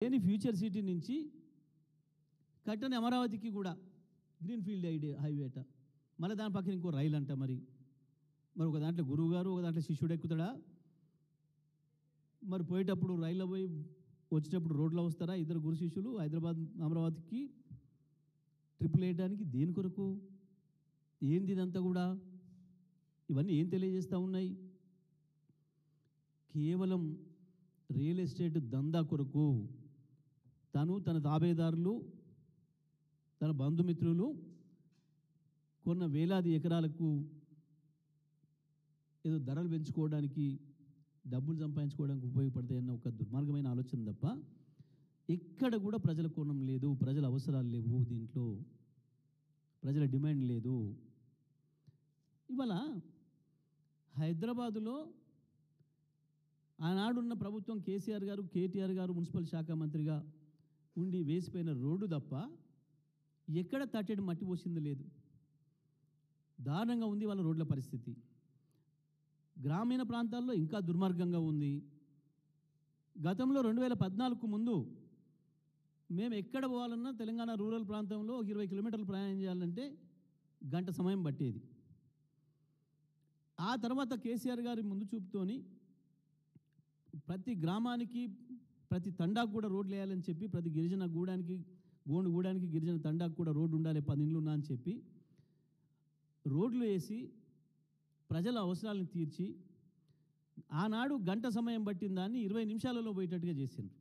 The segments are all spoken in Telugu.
లేని ఫ్యూచర్ సిటీ నుంచి కట్టని అమరావతికి కూడా గ్రీన్ఫీల్డ్ హైవేట, మళ్ళీ దాని పక్కన ఇంకో రైలు అంట. మరి ఒక దాంట్లో గురువు గారు, ఒక దాంట్లో శిష్యుడు ఎక్కుతాడా? మరి పోయేటప్పుడు రైల్లో పోయి వచ్చేటప్పుడు రోడ్లో వస్తారా ఇద్దరు గురు శిష్యులు హైదరాబాద్ అమరావతికి ట్రిపుల్ వేయడానికి? దేని కొరకు? ఏంది ఇదంతా కూడా? ఇవన్నీ ఏం తెలియజేస్తూ ఉన్నాయి? కేవలం రియల్ ఎస్టేట్ దందా కొరకు తను, తన తాబేదారులు, తన బంధుమిత్రులు కొన్న వేలాది ఎకరాలకు ఏదో ధరలు పెంచుకోవడానికి, డబ్బులు సంపాదించుకోవడానికి ఉపయోగపడతాయన్న ఒక దుర్మార్గమైన ఆలోచన తప్ప ఎక్కడ కూడా ప్రజల కోణం లేదు, ప్రజల అవసరాలు లేవు, దీంట్లో ప్రజల డిమాండ్ లేదు. ఇవాళ హైదరాబాదులో ఆనాడున్న ప్రభుత్వం కేసీఆర్ గారు, కేటీఆర్ గారు మున్సిపల్ శాఖ మంత్రిగా ఉండి వేసిపోయిన రోడ్డు తప్ప ఎక్కడ తట్టెడు మట్టి పోసింది లేదు. దారుణంగా ఉంది వాళ్ళ రోడ్ల పరిస్థితి. గ్రామీణ ప్రాంతాల్లో ఇంకా దుర్మార్గంగా ఉంది. గతంలో 2014కు ముందు మేము ఎక్కడ పోవాలన్నా తెలంగాణ రూరల్ ప్రాంతంలో 20 కిలోమీటర్లు ప్రయాణం చేయాలంటే గంట సమయం పట్టేది. ఆ తర్వాత కేసీఆర్ గారి ముందు చూపుతోని ప్రతి గ్రామానికి, ప్రతి తండాకు కూడా రోడ్లు వేయాలని చెప్పి, ప్రతి గిరిజన గూడానికి, గోండు గూడానికి, గిరిజన తండాకు కూడా రోడ్డు ఉండాలి, 10 ఇండ్లు ఉన్నా అని చెప్పి రోడ్లు వేసి ప్రజల అవసరాలను తీర్చి ఆనాడు గంట సమయం పట్టిన దాన్ని 20 నిమిషాలలో పోయేటట్టుగా చేసిండ్రు.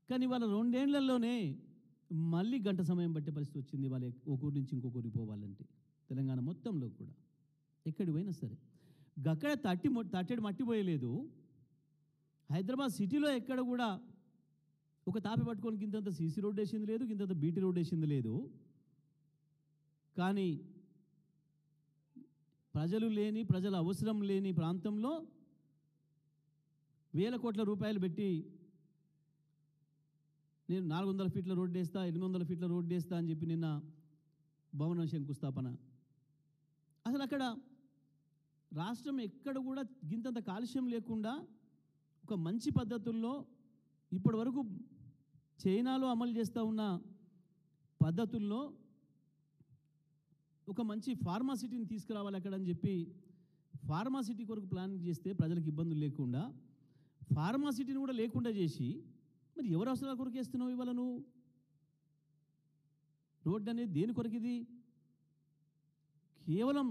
కానీ వాళ్ళ 2 ఏళ్లలోనే మళ్ళీ గంట సమయం పట్టే పరిస్థితి వచ్చింది. వాళ్ళ ఒక ఊరి నుంచి ఇంకొకరికి పోవాలంటే తెలంగాణ మొత్తంలో కూడా ఎక్కడికి పోయినా సరే. అక్కడ తట్టెడు మట్టి పోయలేదు. హైదరాబాద్ సిటీలో ఎక్కడ కూడా ఒక తాపి పట్టుకొని ఇంతంత సీసీ రోడ్ వేసింది లేదు, ఇంతంత బీటీ రోడ్ వేసింది లేదు. కానీ ప్రజలు లేని, ప్రజల అవసరం లేని ప్రాంతంలో వేల కోట్ల రూపాయలు పెట్టి నేను 400 ఫీట్ల రోడ్డు వేస్తా, 800 ఫీట్ల రోడ్డు వేస్తా అని చెప్పి నిన్న భవనం శంకుస్థాపన. అసలు అక్కడ రాష్ట్రం ఎక్కడ కూడా గింతంత కాలుష్యం లేకుండా ఒక మంచి పద్ధతుల్లో ఇప్పటి వరకు చైనాలో అమలు చేస్తూ ఉన్న పద్ధతుల్లో ఒక మంచి ఫార్మాసిటీని తీసుకురావాలి అక్కడ అని చెప్పి ఫార్మాసిటీ కొరకు ప్లాన్ చేస్తే ప్రజలకు ఇబ్బందులు లేకుండా ఫార్మాసిటీని కూడా లేకుండా చేసి మరి ఎవరు అవసరాల కొరకు వేస్తున్నావు ఇవాళ నువ్వు? రోడ్డు అనేది దేని కొరకు? ఇది కేవలం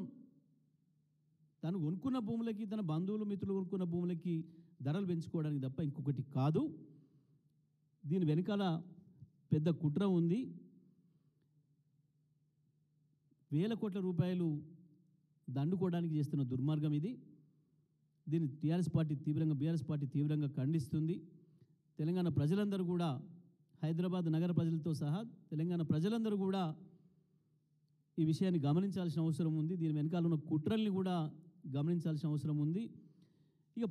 తను కొనుక్కున్న భూములకి, తన బంధువులు మిత్రులు కొనుక్కున్న భూములకి ధరలు పెంచుకోవడానికి తప్ప ఇంకొకటి కాదు. దీని వెనకాల పెద్ద కుట్ర ఉంది. వేల కోట్ల రూపాయలు దండుకోవడానికి చేస్తున్న దుర్మార్గం ఇది. దీన్ని బీఆర్ఎస్ పార్టీ తీవ్రంగా ఖండిస్తుంది. తెలంగాణ ప్రజలందరూ కూడా, హైదరాబాద్ నగర ప్రజలతో సహా తెలంగాణ ప్రజలందరూ కూడా ఈ విషయాన్ని గమనించాల్సిన అవసరం ఉంది. దీని వెనకాల ఉన్న కుట్రల్ని కూడా గమనించాల్సిన అవసరం ఉంది. ఇక